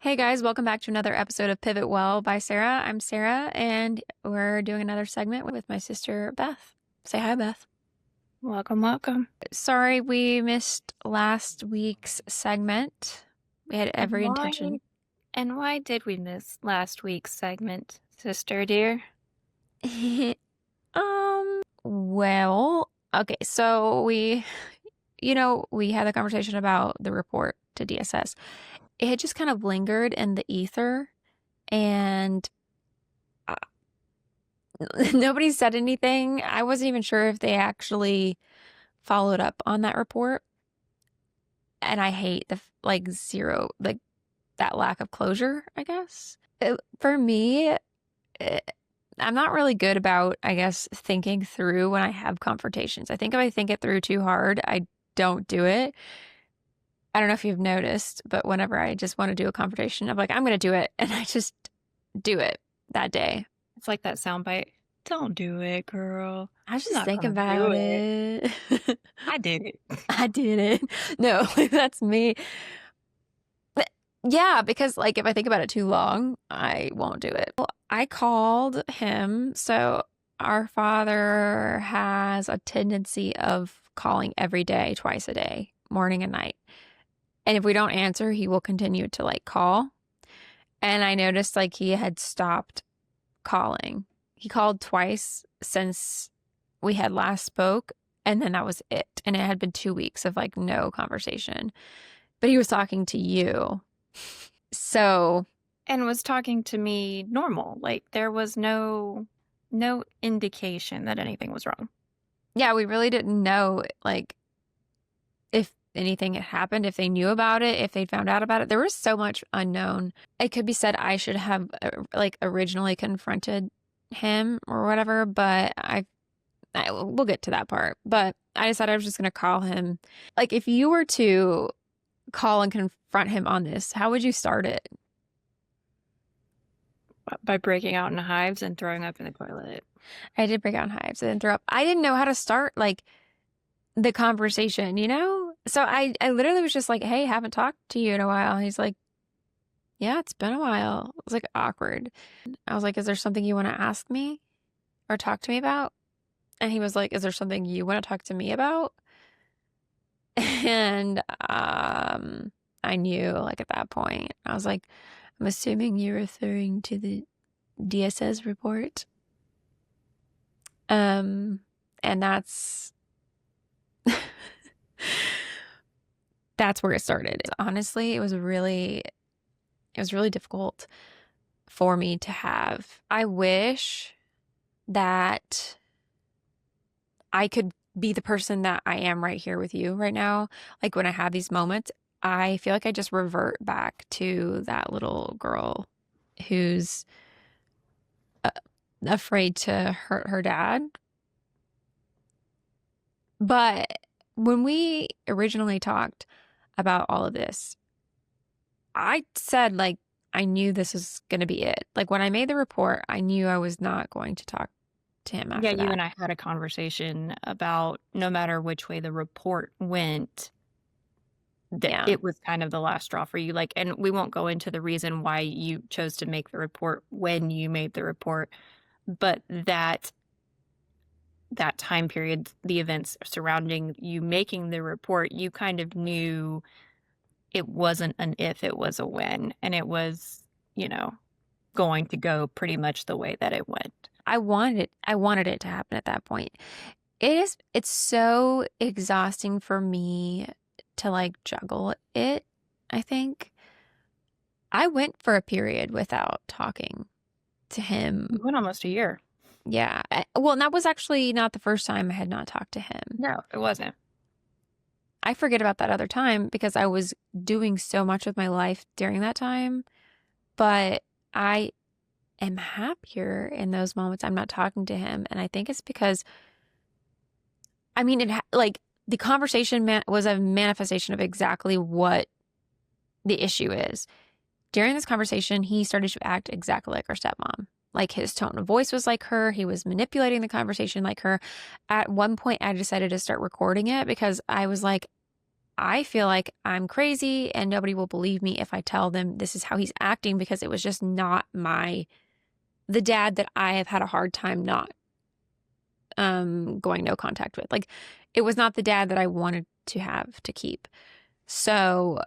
Hey guys, welcome back to another episode of Pivot Well by Sarah. I'm Sarah, and we're doing another segment with my sister Beth. Say hi, Beth. Welcome, welcome. Sorry we missed last week's segment. We had And every why intention. and why did we miss last week's segment, sister dear? Well, okay, so we had a conversation about the report to DSS. It had just kind of lingered in the ether, and nobody said anything. I wasn't even sure if they actually followed up on that report. And I hate the zero, like that lack of closure, I guess. For me, I'm not really good about, I guess, thinking through when I have confrontations. I think if I think it through too hard, I don't do it. I don't know if you've noticed, but whenever I just want to do a confrontation, I'm like, I'm going to do it. And I just do it that day. It's like that soundbite. Don't do it, girl. I was I'm just not thinking gonna do about it. it. I did it. I did it. No, that's me. But yeah, because if I think about it too long, I won't do it. Well, I called him. So our father has a tendency of calling every day, twice a day, morning and night. And if we don't answer, he will continue to call. And I noticed he had stopped calling. He called twice since we had last spoke, and then that was it. And it had been 2 weeks of no conversation. But he was talking to you. So, And was talking to me normal. Like there was no indication that anything was wrong. yeah, we really didn't know if anything had happened, if they knew about it, if they'd found out about it. There was so much unknown. It could be said I should have originally confronted him or whatever, but we'll get to that part. But I decided I was just going to call him. If you were to call and confront him on this, how would you start it? By breaking out in hives and throwing up in the toilet. I did break out in hives and throw up. I didn't know how to start the conversation, So I literally was just like, hey, haven't talked to you in a while. And he's like, yeah, it's been a while. It was awkward. I was like, is there something you want to ask me or talk to me about? And he was like, is there something you want to talk to me about? And I knew at that point, I was like, I'm assuming you're referring to the DSS report. And that's that's where it started. Honestly, it was really difficult for me to have. I wish that I could be the person that I am right here with you right now. When I have these moments, I feel like I just revert back to that little girl who's afraid to hurt her dad. But when we originally talked about all of this, I said I knew this was going to be it. When I made the report, I knew I was not going to talk to him after Yeah, you that. and I had a conversation about no matter which way the report went, that Yeah. it was kind of the last straw for you. And we won't go into the reason why you chose to make the report when you made the report, but that time period, the events surrounding you making the report, you kind of knew it wasn't an if, it was a when, and it was, going to go pretty much the way that it went. I wanted it to happen at that point. It's so exhausting for me to juggle it, I think. I went for a period without talking to him. It went almost a year. Yeah. Well, and that was actually not the first time I had not talked to him. No, it wasn't. I forget about that other time because I was doing so much with my life during that time. But I am happier in those moments I'm not talking to him. And I think it's because, I mean, the conversation was a manifestation of exactly what the issue is. During this conversation, he started to act exactly like our stepmom. His tone of voice was like her. He was manipulating the conversation like her. At one point, I decided to start recording it because I was like, I feel like I'm crazy and nobody will believe me if I tell them this is how he's acting because it was just not the dad that I have had a hard time not going no contact with. Like it was not the dad that I wanted to have to keep. So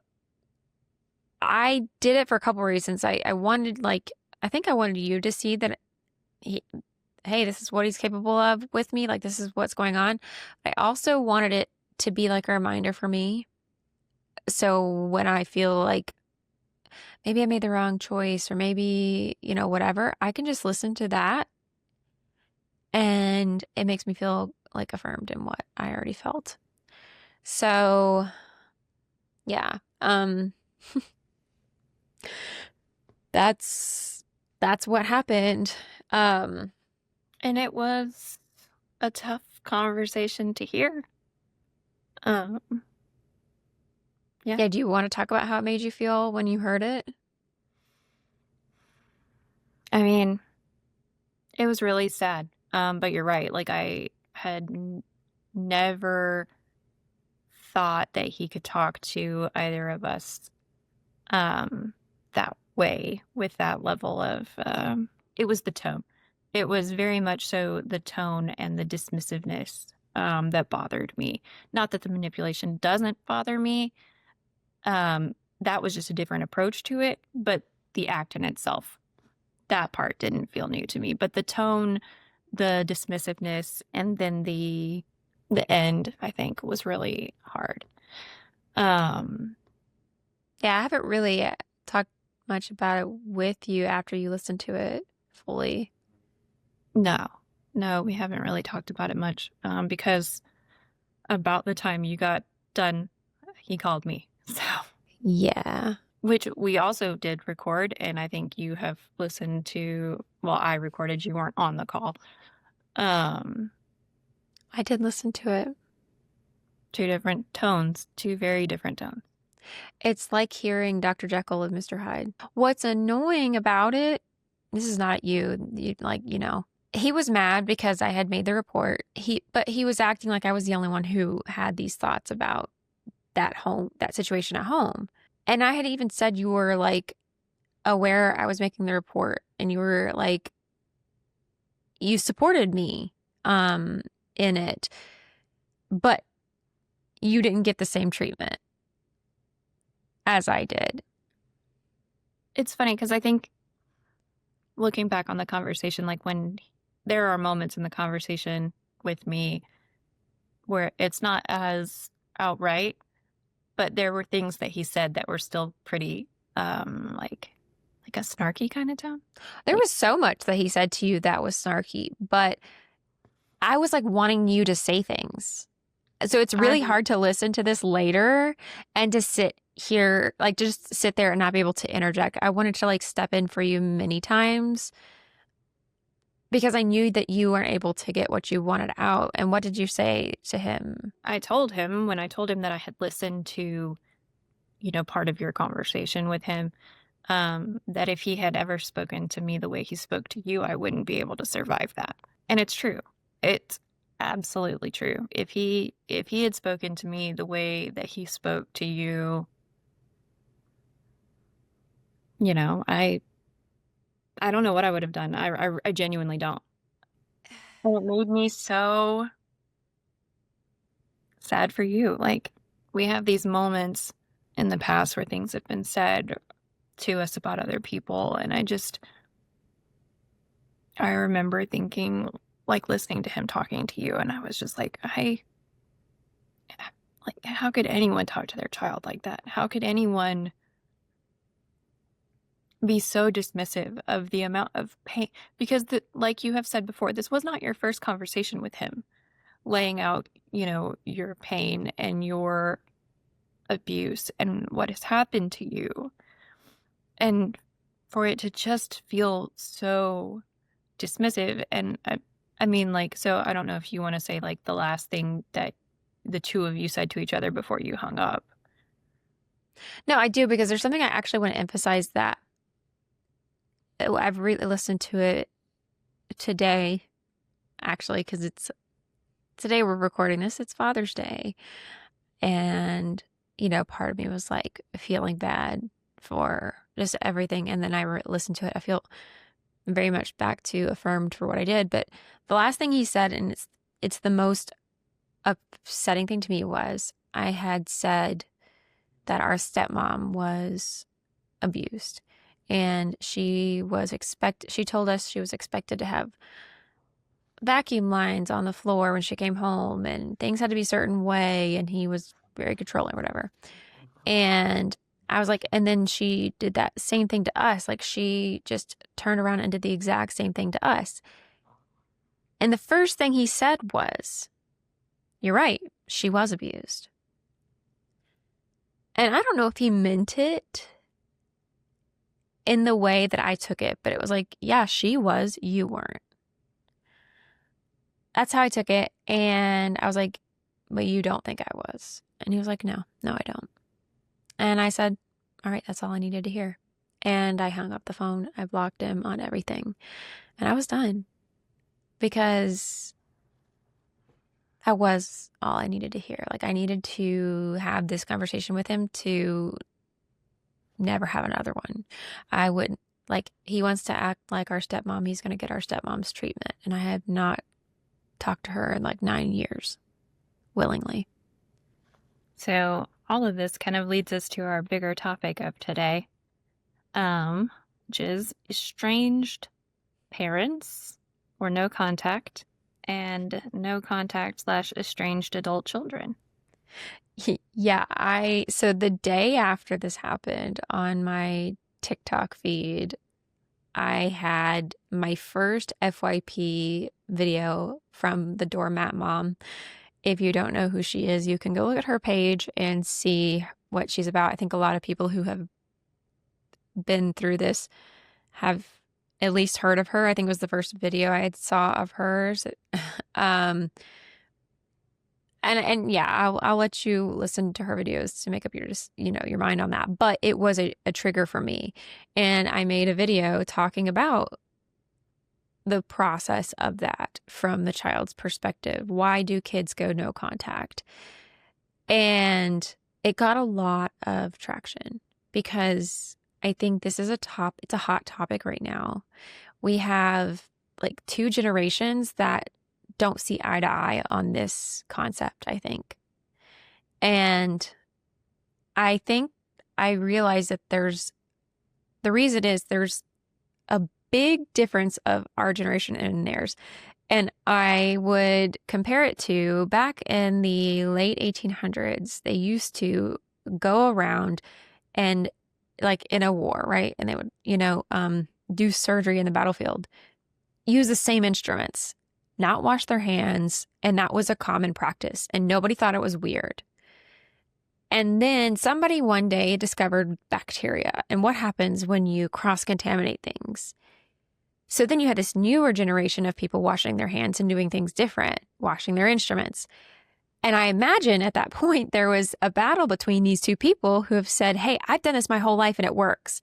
I did it for a couple reasons. I wanted like I think I wanted you to see that he, hey, this is what he's capable of with me. Like this is what's going on. I also wanted it to be like a reminder for me. So when I feel like maybe I made the wrong choice or maybe, whatever, I can just listen to that and it makes me feel like affirmed in what I already felt. So, yeah. That's what happened. Um, And it was a tough conversation to hear. Um, yeah. yeah, do you want to talk about how it made you feel when you heard it? I mean, it was really sad. But you're right. Like I had never thought that he could talk to either of us that way with that level of it was the tone. It was very much so the tone and the dismissiveness that bothered me. Not that the manipulation doesn't bother me. That was just a different approach to it, but the act in itself, that part didn't feel new to me. But the tone, the dismissiveness, and then the end, I think, was really hard. Yeah, I haven't really talked much about it with you after you listened to it fully. No, no, we haven't really talked about it much because about the time you got done, he called me. So, Yeah. which we also did record, and I think you have listened to. Well, I recorded. You weren't on the call. Um, I did listen to it. two different tones, two very different tones. It's like hearing Dr. Jekyll and Mr. Hyde. What's annoying about it, this is not you like, he was mad because I had made the report. But he was acting like I was the only one who had these thoughts about that situation at home. And I had even said you were like aware I was making the report and you were like, you supported me in it, but you didn't get the same treatment as I did. It's funny because I think looking back on the conversation, like when there are moments in the conversation with me where it's not as outright, but there were things that he said that were still pretty like a snarky kind of tone. There Like was so much that he said to you that was snarky, but I was like wanting you to say things. So it's really I hard to listen to this later and to sit here, like just sit there and not be able to interject. I wanted to like step in for you many times because I knew that you weren't able to get what you wanted out. And what did you say to him? I told him when I told him that I had listened to, part of your conversation with him, that if he had ever spoken to me the way he spoke to you, I wouldn't be able to survive that. And it's true. It's absolutely true. If he had spoken to me the way that he spoke to you, I don't know what I would have done. I genuinely don't. And it made me so sad for you. Like we have these moments in the past where things have been said to us about other people, and I remember thinking, like listening to him talking to you, and I was just like, how could anyone talk to their child like that? How could anyone be so dismissive of the amount of pain? Because like you have said before, this was not your first conversation with him, laying out, your pain and your abuse and what has happened to you. And for it to just feel so dismissive. And I mean, like, so I don't know if you want to say like the last thing that the two of you said to each other before you hung up. No, I do because there's something I actually want to emphasize that I've really listened to it today, actually, because today we're recording this. It's Father's Day. And part of me was like feeling bad for just everything. And then I listened to it. I feel very much back to affirmed for what I did. But the last thing he said, and it's the most upsetting thing to me, was I had said that our stepmom was abused, and she told us she was expected to have vacuum lines on the floor when she came home, and things had to be a certain way, and he was very controlling, whatever. And I was like, and then she did that same thing to us. Like, she just turned around and did the exact same thing to us. And the first thing he said was, "You're right, she was abused." And I don't know if he meant it in the way that I took it, but it was like, yeah, she was, you weren't. That's how I took it. And I was like, but you don't think I was. And he was like, no, I don't. And I said, all right, that's all I needed to hear. And I hung up the phone. I blocked him on everything. And I was done, because that was all I needed to hear. Like, I needed to have this conversation with him to never have another one. I would, like, he wants to act like our stepmom. He's going to get our stepmom's treatment. And I have not talked to her in like 9 years willingly. So all of this kind of leads us to our bigger topic of today, which is estranged parents or no contact and no contact / estranged adult children. Yeah, so the day after this happened on my TikTok feed, I had my first FYP video from the doormat mom. If you don't know who she is, you can go look at her page and see what she's about. I think a lot of people who have been through this have at least heard of her. I think it was the first video I had saw of hers. And yeah, I'll let you listen to her videos to make up your mind on that. But it was a trigger for me. And I made a video talking about the process of that from the child's perspective. Why do kids go no contact? And it got a lot of traction, because I think this is it's a hot topic right now. We have like two generations that don't see eye to eye on this concept, I think. And I think I realize that there's a big difference of our generation and theirs. And I would compare it to back in the late 1800s. They used to go around and, like, in a war, right? And they would, do surgery in the battlefield, use the same instruments, not wash their hands. And that was a common practice. And nobody thought it was weird. And then somebody one day discovered bacteria and what happens when you cross-contaminate things. So then you had this newer generation of people washing their hands and doing things different, washing their instruments. And I imagine at that point, there was a battle between these two people who have said, hey, I've done this my whole life and it works.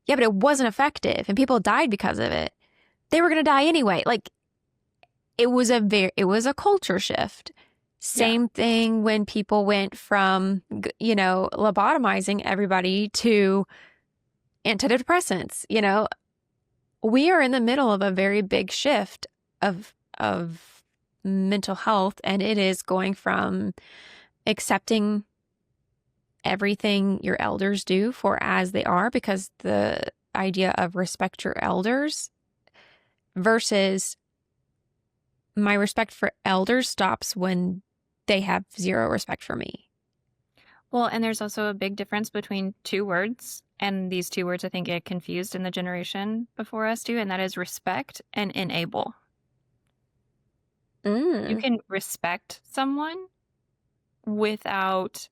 Yeah, but it wasn't effective and people died because of it. They were going to die anyway. Like, it was a culture shift. Same thing when people went from, lobotomizing everybody to antidepressants. We are in the middle of a very big shift of mental health, and it is going from accepting everything your elders do for as they are, because the idea of respect your elders versus my respect for elders stops when they have zero respect for me. Well, and there's also a big difference between two words, and these two words I think get confused in the generation before us too, and that is respect and enable. You can respect someone without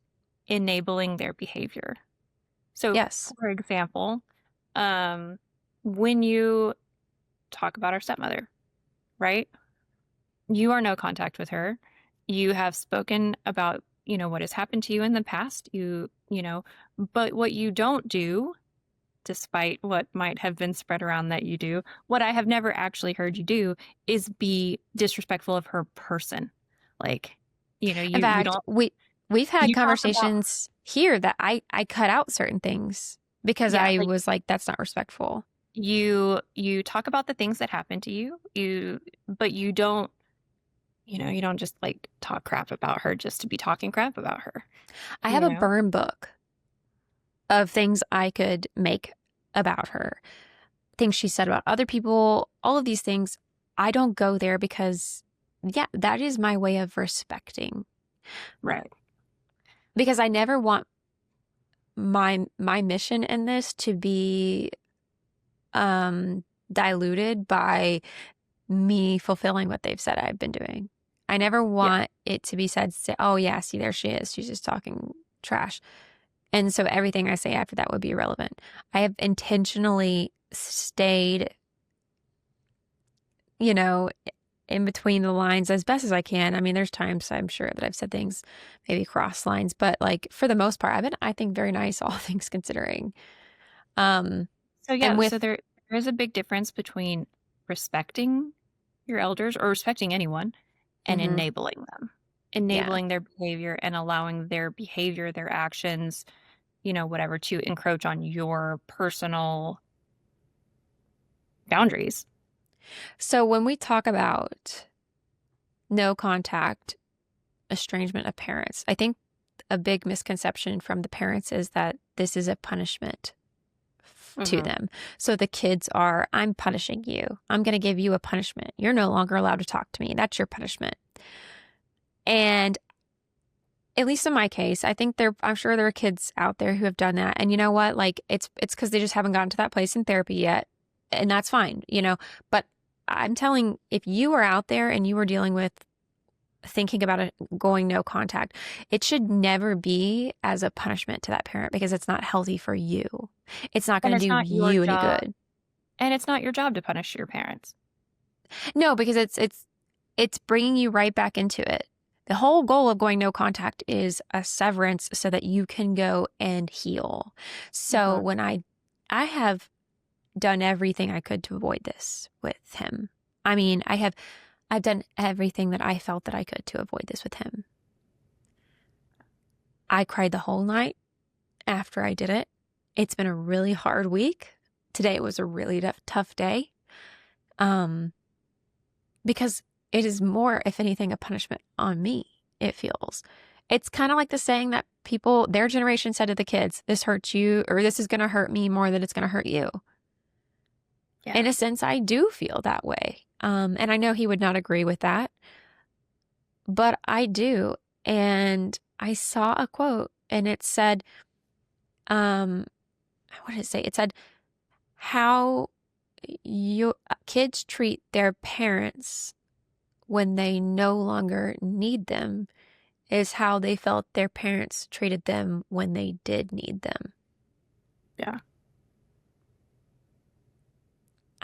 enabling their behavior. So, Yes. for example, when you talk about our stepmother, right? You are no contact with her. You have spoken about, what has happened to you in the past, but what you don't do, despite what might have been spread around that you do, what I have never actually heard you do is be disrespectful of her person. Like, In fact, you don't. We've had You talk about, conversations here that I cut out certain things because yeah, I like was like, that's not respectful. you talk about the things that happened to you, but you don't just like talk crap about her just to be talking crap about her, I have you a know? burn book of things I could make about her, things she said about other people, all of these things. I don't go there because, yeah, that is my way of respecting. Right. Because I never want my mission in this to be diluted by me fulfilling what they've said I've been doing. I never Yeah. want it to be said, say, oh, yeah, see, there she is. She's just talking trash. And so everything I say after that would be irrelevant. I have intentionally stayed, you know, in between the lines as best as I can. I mean, there's times I'm sure that I've said things maybe cross lines, but like for the most part, I've been, I think, very nice, all things considering. Um, So and yeah, so with, there is a big difference between respecting your elders or respecting anyone and mhm, enabling them. yeah. Enabling their behavior and allowing their behavior, their actions, whatever, to encroach on your personal boundaries. So when we talk about no contact, estrangement of parents, I think a big misconception from the parents is that this is a punishment to Hmm. them. So the kids are, I'm punishing you. I'm going to give you a punishment. You're no longer allowed to talk to me. That's your punishment. And at least in my case, I think I'm sure there are kids out there who have done that. And you know what? Like it's because they just haven't gotten to that place in therapy yet. And that's fine. But I'm telling, if you are out there and you are dealing with thinking about it going no contact, it should never be as a punishment to that parent because it's not healthy for you. It's not And going to it's do not your you any job. good. And it's not your job to punish your parents. No, because it's bringing you right back into it. The whole goal of going no contact is a severance so that you can go and heal. So Hmm. when I have done everything I could to avoid this with him. I mean, I've done everything that I felt that I could to avoid this with him. I cried the whole night after I did it. It's been a really hard week. Today was a really tough day. Um, because it is more, if anything, a punishment on me, it feels. It's kind of like the saying that people, their generation said to the kids, this hurts you, or this is going to hurt me more than it's going to hurt you. In Yeah. a sense, I do feel that way. And I know he would not agree with that, but I do. And I saw a quote and it said, um, what did it say? It said, how you kids treat their parents when they no longer need them is how they felt their parents treated them when they did need them. Yeah.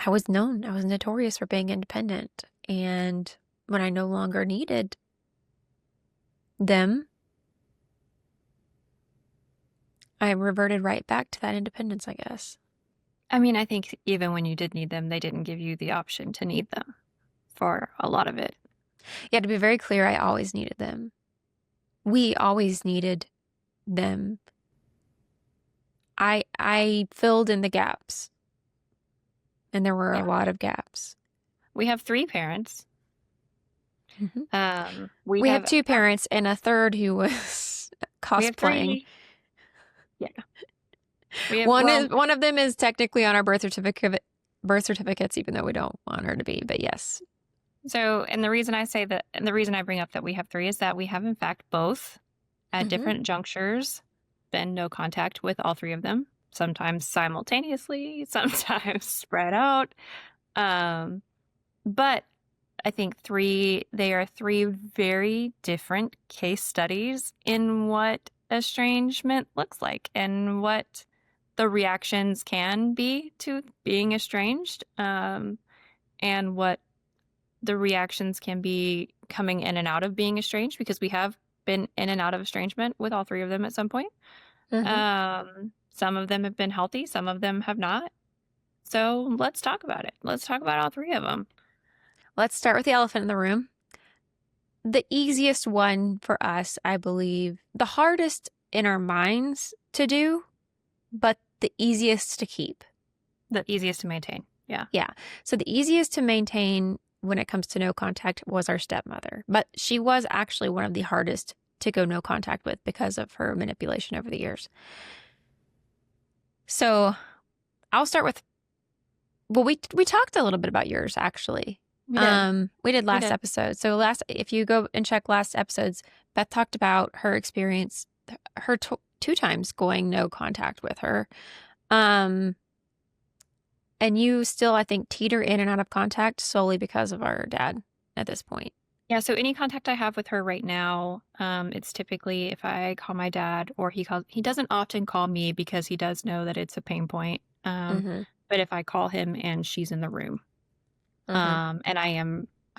I was notorious for being independent. And when I no longer needed them, I reverted right back to that independence, I guess. I mean, I think even when you did need them, they didn't give you the option to need them for a lot of it. Yeah, to be very clear, I always needed them. We always needed them. I filled in the gaps, and there were a Yeah. lot of gaps. We have three parents. Mhm. We We have have two parents and a third who was we have cosplaying. three. Yeah. We have One well, is one of them is technically on our birth certificates, even though we don't want her to be. But yes. so and the reason I say that and the reason I bring up that we have three is that we have in fact both at Hmm. different junctures been no contact with all three of them, sometimes simultaneously, sometimes spread out. Um, but I think they are three very different case studies in what estrangement looks like and what the reactions can be to being estranged, and what the reactions can be coming in and out of being estranged because we have been in and out of estrangement with all three of them at some point. Hmm. Some of them have been healthy, some of them have not. So let's talk about it. Let's talk about all three of them. Let's start with the elephant in the room. the easiest one for us, I believe, the hardest in our minds to do, but the easiest to keep. The easiest to maintain. Yeah. Yeah. So the easiest to maintain when it comes to no contact was our stepmother, but she was actually one of the hardest to go no contact with because of her manipulation over the years. So I'll start with, well, we talked a little bit about yours actually. We did. We did We last did. episode. So if you go and check last episodes, Beth talked about her experience, her two times going no contact with her. And you still, I think, teeter in and out of contact solely because of our dad at this point. Yeah, so any contact I have with her right now, it's typically if I call my dad or he doesn't often call me because he does know that it's a pain point. Mm-hmm. But if I call him and she's in the room, Mm-hmm. and I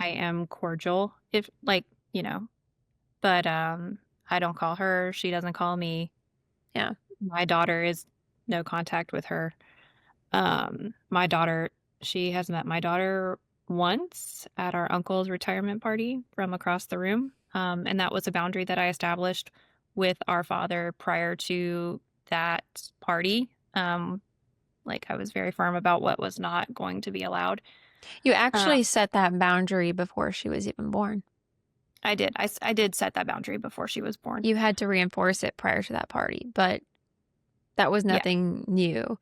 am cordial if like, but I don't call her, she doesn't call me. Yeah. My daughter is no contact with her. My daughter, she has met my daughter once at our uncle's retirement party from across the room. And that was a boundary that I established with our father prior to that party. Like I was very firm about what was not going to be allowed. You Uh, actually set that boundary before she was even born. I did. I did set that boundary before she was born. You had to reinforce it prior to that party, but that was Yeah. nothing new.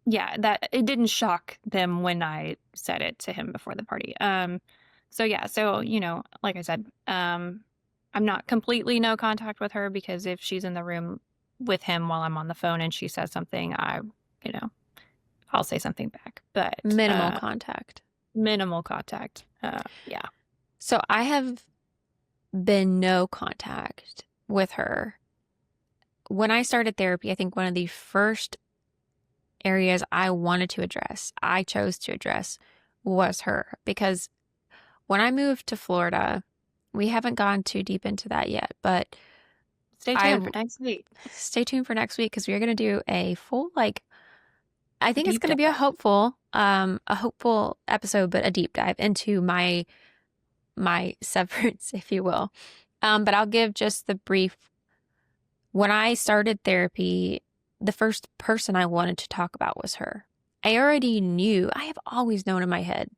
Yeah, that it didn't shock them when I said it to him before the party. So yeah, so like I said, I'm not completely no contact with her because if she's in the room with him while I'm on the phone and she says something, you know, I'll say something back. But Minimal contact. minimal contact. Yeah. So I have been no contact with her. When I started therapy, I think one of the first areas I chose to address was her because when I moved to Florida, we haven't gone too deep into that yet, but Stay I tuned for next week. stay tuned for next week because we're going to do a full I think it's Deep going to be dive. a hopeful episode, but a deep dive into my severance, if you will. But I'll give just the brief. When I started therapy, the first person I wanted to talk about was her. I have always known in my head,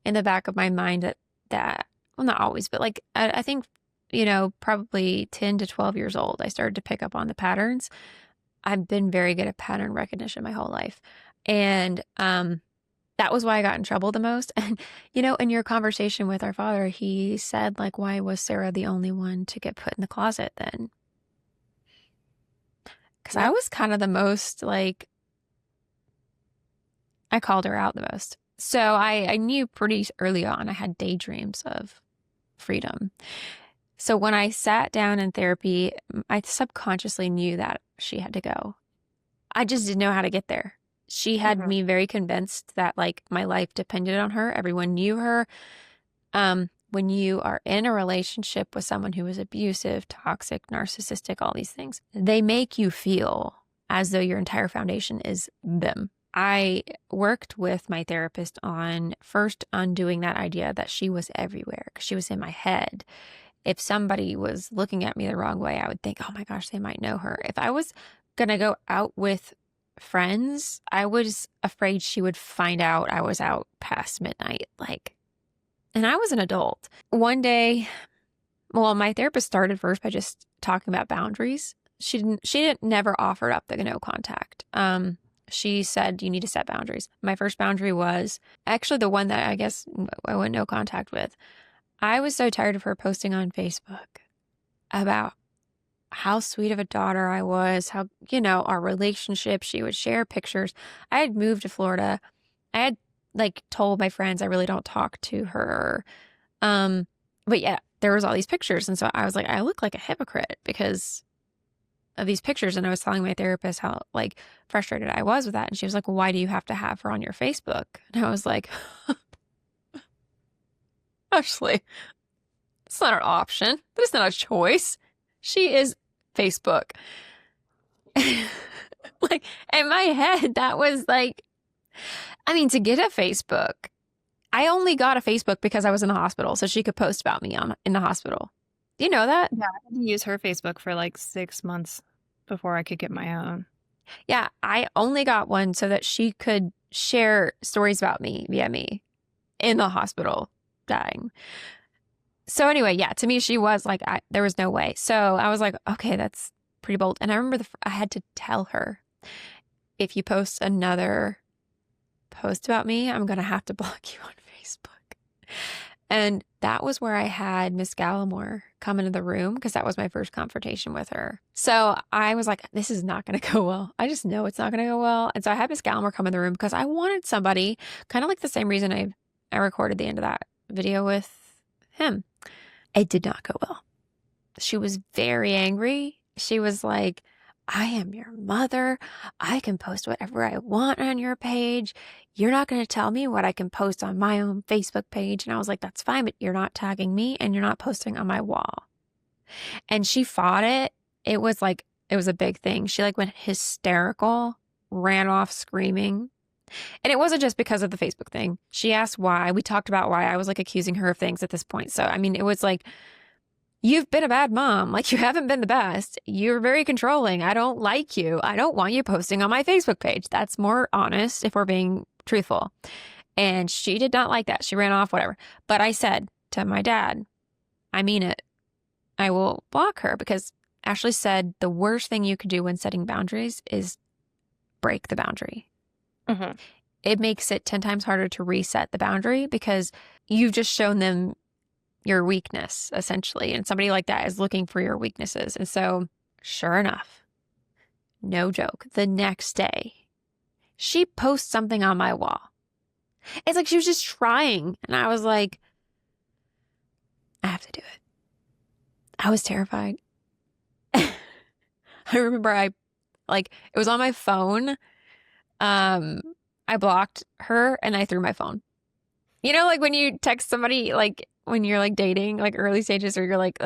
in the back of my mind well, not always, but I think, probably 10 to 12 years old, I started to pick up on the patterns. I've been very good at pattern recognition my whole life. And, that was why I got in trouble the most. And, in your conversation with our father, he said, like, why was Sarah the only one to get put in the closet then? Because I Yep. was kind of the most, I called her out the most. So I knew pretty early on I had daydreams of freedom. So when I sat down in therapy, I subconsciously knew that she had to go. I just didn't know how to get there. She had Mhm. me very convinced that my life depended on her. Everyone knew her. When you are in a relationship with someone who is abusive, toxic, narcissistic, all these things, they make you feel as though your entire foundation is them. I worked with my therapist on first undoing that idea that she was everywhere because she was in my head. If somebody was looking at me the wrong way, I would think, oh my gosh, they might know her. If I was going to go out with friends, I was afraid she would find out I was out past midnight. And I was an adult. One day, well, my therapist started first by just talking about boundaries. She didn't never offered up the no contact. She said you need to set boundaries. My first boundary was actually the one that I guess I went no contact with. I was so tired of her posting on Facebook about how sweet of a daughter I was, how, our relationship, she would share pictures. I had moved to Florida. I had told my friends I really don't talk to her. But yeah, there was all these pictures. And so I was like, I look like a hypocrite because of these pictures. And I was telling my therapist how frustrated I was with that. And she was like, well, why do you have to have her on your Facebook? And I was like, Ashley, it's not an option. That's not a choice. She is Facebook. In my head, that was to get a Facebook, I only got a Facebook because I was in the hospital, so she could post about me in the hospital. Do you know that? Yeah, I had to use her Facebook for like 6 months before I could get my own. Yeah, I only got one so that she could share stories about me via me in the hospital dying. So anyway, yeah, to me, she was like, there was no way. So I was like, okay, that's pretty bold. And I remember I had to tell her, if you post another post about me, I'm going to have to block you on Facebook. And that was where I had Miss Gallimore come into the room because that was my first confrontation with her. So I was like, this is not going to go well. I just know it's not going to go well. And so I had Miss Gallimore come in the room because I wanted somebody, kind of like the same reason I recorded the end of that video with him. It did not go well. She was very angry. She was like, I am your mother. I can post whatever I want on your page. You're not going to tell me what I can post on my own Facebook page. And I was like, that's fine, but you're not tagging me and you're not posting on my wall. And she fought it. It was a big thing. She like went hysterical, ran off screaming. And it wasn't just because of the Facebook thing. She asked why. We talked about why I was like accusing her of things at this point. So, I mean, it was like, you've been a bad mom. Like, you haven't been the best. You're very controlling. I don't like you. I don't want you posting on my Facebook page. That's more honest if we're being truthful. And she did not like that. She ran off, whatever. But I said to my dad, I mean it. I will block her because Ashley said the worst thing you could do when setting boundaries is break the boundary. Mm-hmm. It makes it 10 times harder to reset the boundary because you've just shown them your weakness, essentially. And somebody like that is looking for your weaknesses. And so, sure enough, no joke, the next day, she posts something on my wall. It's like she was just trying. And I was like, I have to do it. I was terrified. I remember it was on my phone. I blocked her and I threw my phone. You know, like when you text somebody, like when you're like dating, like early stages, or you're like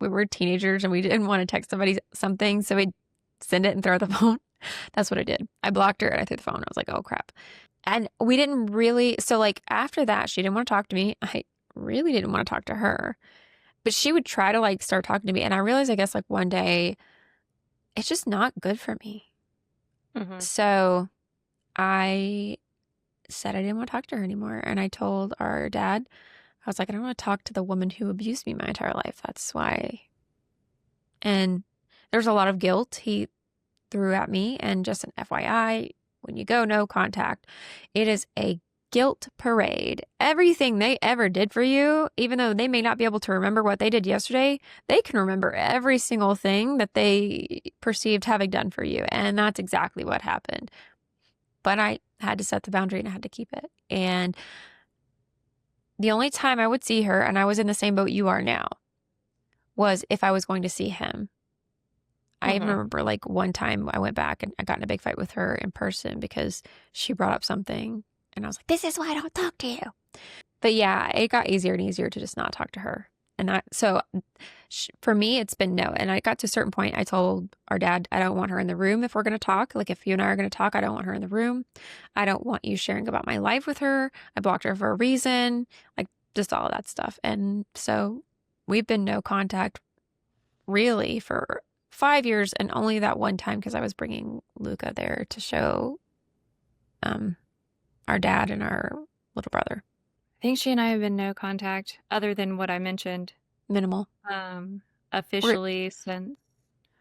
we were teenagers and we didn't want to text somebody something, so we'd send it and throw the phone. That's what I did. I blocked her and I threw the phone. I was like, oh crap. And we didn't really, so like after that, she didn't want to talk to me. I really didn't want to talk to her, but she would try to like start talking to me. And I realized, I guess, like one day, it's just not good for me. Mm-hmm. So I said I didn't want to talk to her anymore. And I told our dad, I was like, I don't want to talk to the woman who abused me my entire life. That's why. And there's a lot of guilt he threw at me. And just an FYI, when you go no contact, it is a guilt parade. Everything they ever did for you, even though they may not be able to remember what they did yesterday, they can remember every single thing that they perceived having done for you. And that's exactly what happened. But I had to set the boundary and I had to keep it. And the only time I would see her, and I was in the same boat you are now, was if I was going to see him. I even remember like one time I went back and I got in a big fight with her in person because she brought up something and I was like, this is why I don't talk to you. But yeah, it got easier and easier to just not talk to her. And so for me, it's been no. And I got to a certain point, I told our dad, I don't want her in the room if we're going to talk. Like if you and I are going to talk, I don't want her in the room. I don't want you sharing about my life with her. I blocked her for a reason, like just all of that stuff. And so we've been no contact really for 5 years, and only that one time because I was bringing Luca there to show our dad and our little brother. I think she and I have been no contact other than what I mentioned. Minimal. Officially since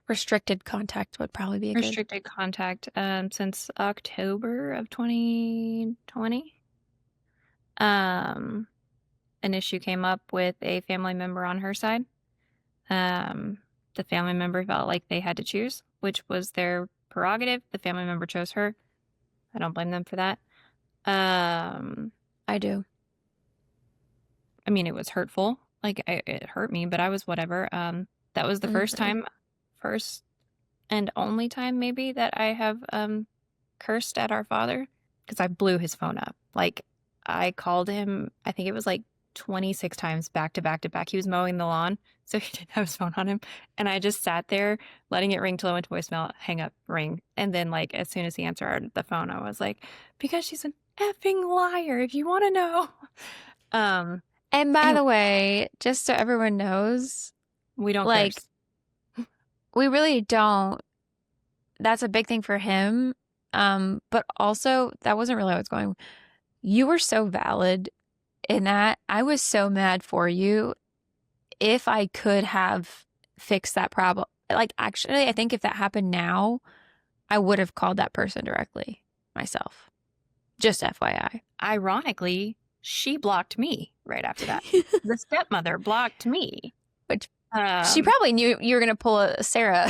Restricted contact would probably be a restricted contact since October of 2020. An issue came up with a family member on her side. The family member felt like they had to choose, which was their prerogative. The family member chose her. I don't blame them for that. I do. I mean, it was hurtful. Like, it hurt me, but I was whatever. That was the first and only time maybe that I have cursed at our father because I blew his phone up. Like, I called him, I think it was like 26 times back to back to back. He was mowing the lawn, so he didn't have his phone on him. And I just sat there letting it ring till it went to voicemail, hang up, ring. And then, like, as soon as he answered the phone, I was like, because she's an effing liar, if you want to know. Um, And by and the way, just so everyone knows, we don't like, curse. we really don't. That's a big thing for him. But also, that wasn't really how I was going. You were so valid in that. I was so mad for you. If I could have fixed that problem, like, actually, I think if that happened now, I would have called that person directly myself. Just FYI. Ironically, she blocked me right after that. The stepmother blocked me. Which she Um, probably knew you were going to pull a Sarah.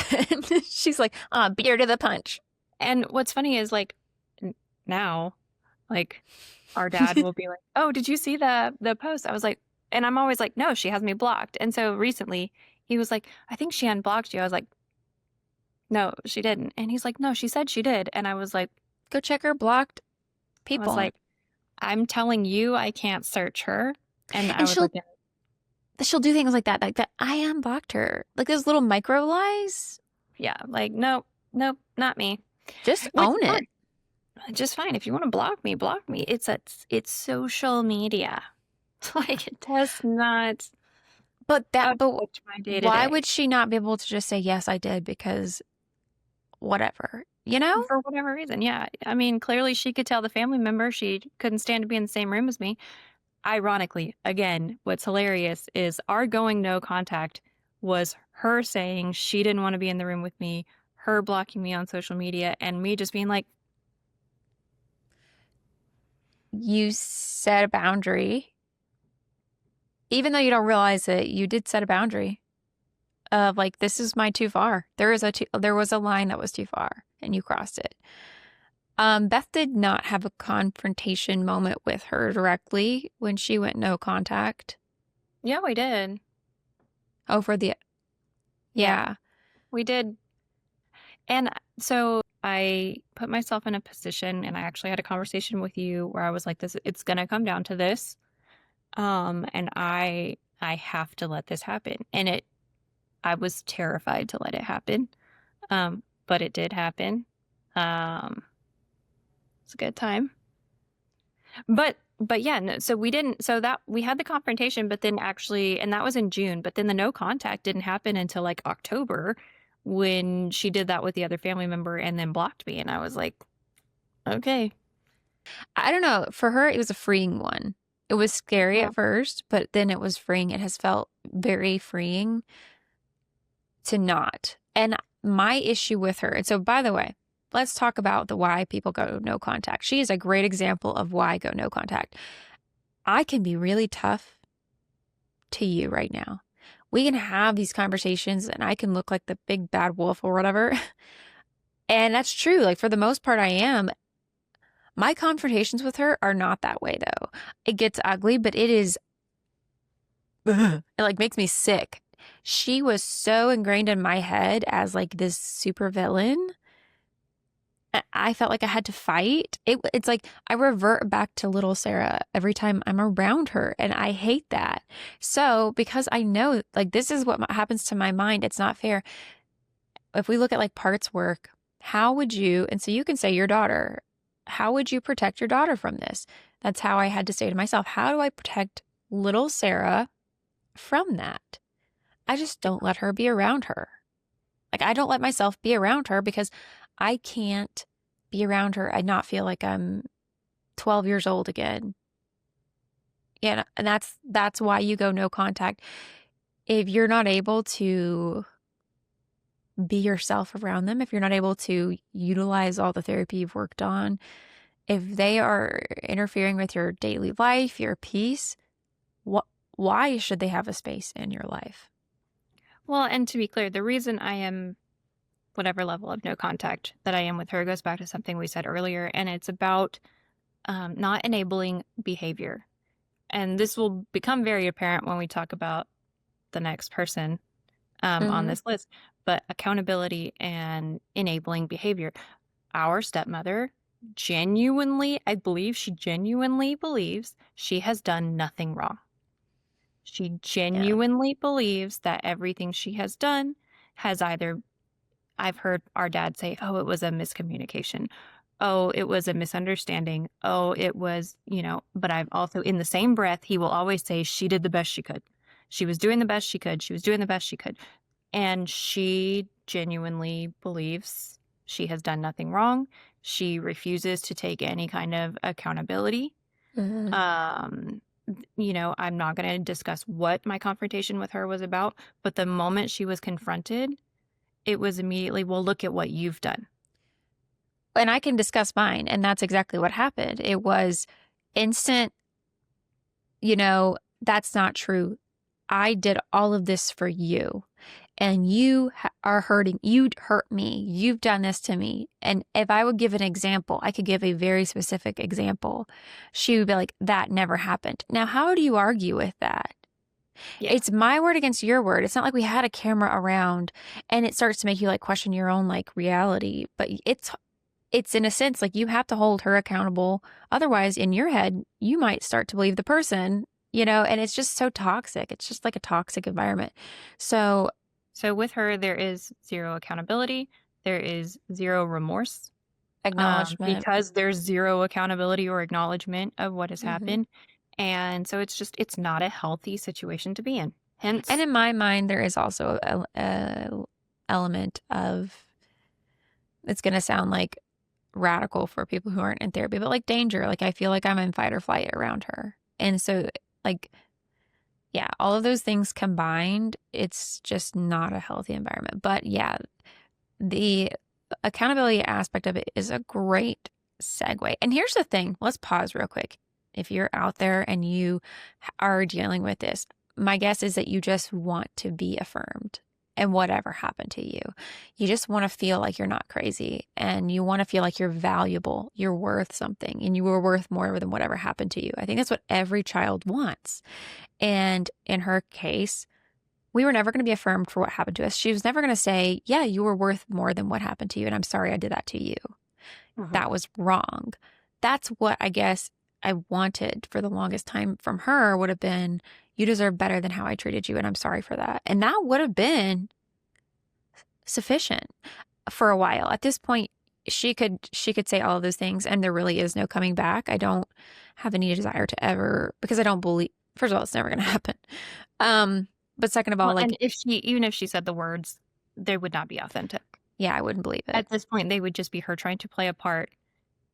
She's like, beer to the punch. and what's funny is like now, like our dad will be like, "Oh, did you see the post?" I was like, and I'm always like, "No, she has me blocked." And so recently, he was like, "I think she unblocked you." I was like, "No, she didn't." And he's like, "No, she said she did." And Go check her blocked I was people. like, "I'm telling you, I can't search her." And I And was like, she'll do things like that I unblocked her. Like those little micro lies. "Yeah, like nope, nope, not me." Just Which is own it. fine. Just fine. If you want to block me, block me. It's social media. Like it does not But affect my day to why day. would she not be able to just say, yes, I did because whatever, you know? For whatever reason, yeah. I mean, clearly she could tell the family member she couldn't stand to be in the same room as me. Ironically, again, what's hilarious is our going no contact was her saying she didn't want to be in the room with me, her blocking me on social media, and me just being like, You set a boundary. Even though you don't realize it, you did set a boundary of like, this is my too far. There was a line that was too far and you crossed it. Beth did not have a confrontation moment with her directly when she went no contact yeah, we did. over the, Yeah, yeah. we did. And so I put myself in a position and I actually had a conversation with you where I was like, this, it's going to come down to this. And I have to let this happen. And I was terrified to let it happen. But it did happen. Um, it's a good time. But yeah, no, so we didn't, so that we had the confrontation, but then actually, and that was in June, but then the no contact didn't happen until like October when she did that with the other family member and then blocked me. And I was like, okay. I don't know. For her, it was a freeing one. It was scary Yeah. at first, but then it was freeing. It has felt very freeing to not. And my issue with her, and so by the way, let's talk about the why people go no contact. She is a great example of why I go no contact. I can be really tough to you right now. We can have these conversations and I can look like the big bad wolf or whatever. And that's true. Like for the most part, I am. My confrontations with her are not that way though. It gets ugly, but it is, it like makes me sick. She was so ingrained in my head as like this super villain. I felt like I had to fight. It's like I revert back to little Sarah every time I'm around her, and I hate that. So, because I know like this is what happens to my mind, it's not fair. If we look at like parts work, how would you, and so you can say your daughter, how would you protect your daughter from this? That's how I had to say to myself, how do I protect little Sarah from that? I just don't let her be around her. Like I don't let myself be around her because I can't be around her and not feel like I'm 12 years old again. Yeah, and that's why you go no contact. If you're not able to be yourself around them, if you're not able to utilize all the therapy you've worked on, if they are interfering with your daily life, your peace, what why should they have a space in your life? Well, and to be clear, the reason I am whatever level of no contact that I am with her goes back to something we said earlier, and it's about not enabling behavior. And this will become very apparent when we talk about the next person on Mm-hmm. this list, but accountability and enabling behavior. Our stepmother genuinely, I believe she genuinely believes she has done nothing wrong. She Yeah. genuinely believes that everything she has done has either, I've heard our dad say, oh, it was a miscommunication. oh, it was a misunderstanding. Oh, it was, but I've also, in the same breath, he will always say, she did the best she could. She was doing the best she could. She was doing the best she could. And she genuinely believes she has done nothing wrong. She refuses to take any kind of accountability. Mhm. Um, I'm not going to discuss what my confrontation with her was about, but the moment she was confronted, it was immediately, well, look at what you've done. And I can discuss mine, and that's exactly what happened. It was instant, that's not true. I did all of this for you, and you are hurting. You'd hurt me. You've done this to me. And if I would give an example, I could give a very specific example. She would be like, that never happened. Now, how do you argue with that? Yeah. It's my word against your word. It's not like we had a camera around and it starts to make you like question your own like reality, but it's in a sense like you have to hold her accountable. Otherwise, in your head, you might start to believe the person, and it's just so toxic. It's just like a toxic environment. So, So with her, there is zero accountability. There is zero remorse, acknowledgement. because there's zero accountability or acknowledgement of what has Hmm. happened. And so it's not a healthy situation to be in. And Hence, in my mind, there is also a element of, it's going to sound like radical for people who aren't in therapy, but like danger. Like I feel like I'm in fight or flight around her. And so, like, yeah, all of those things combined, it's just not a healthy environment. But yeah, the accountability aspect of it is a great segue. And here's the thing, let's pause real quick. If you're out there and you are dealing with this, my guess is that you just want to be affirmed and whatever happened to you. You just want to feel like you're not crazy and you want to feel like you're valuable, you're worth something, and you were worth more than whatever happened to you. I think that's what every child wants. And in her case, we were never going to be affirmed for what happened to us. She was never going to say, yeah, you were worth more than what happened to you. And I'm sorry I did that to you. mhm. That was wrong. That's what I guess I wanted for the longest time from her would have been, you deserve better than how I treated you. And I'm sorry for that. And that would have been sufficient for a while. At this point, she could say all of those things and there really is no coming back. I don't have any desire to ever, because I don't believe, first of all, it's never going to happen. But second of all, Well, like, and even if she said the words, they would not be authentic. yeah, I wouldn't believe it. At this point, they would just be her trying to play a part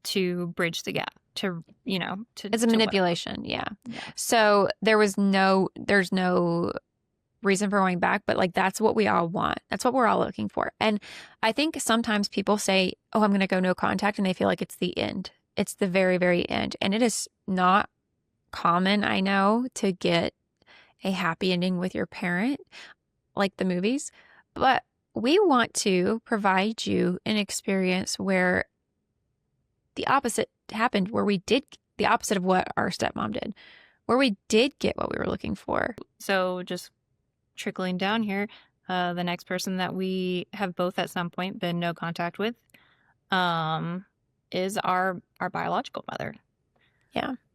to bridge the gap to, It's a to whatever. manipulation, yeah. Yeah. So there's no reason for going back, but like that's what we all want. That's what we're all looking for. And I think sometimes people say, "Oh, I'm going to go no contact," and they feel like it's the end. It's the very, very end. And it is not common, I know, to get a happy ending with your parent, like the movies, but we want to provide you an experience where the opposite happened, where we did the opposite of what our stepmom did, where we did get what we were looking for. So just trickling down here, the next person that we have both at some point been no contact with, um, is our biological mother. Yeah.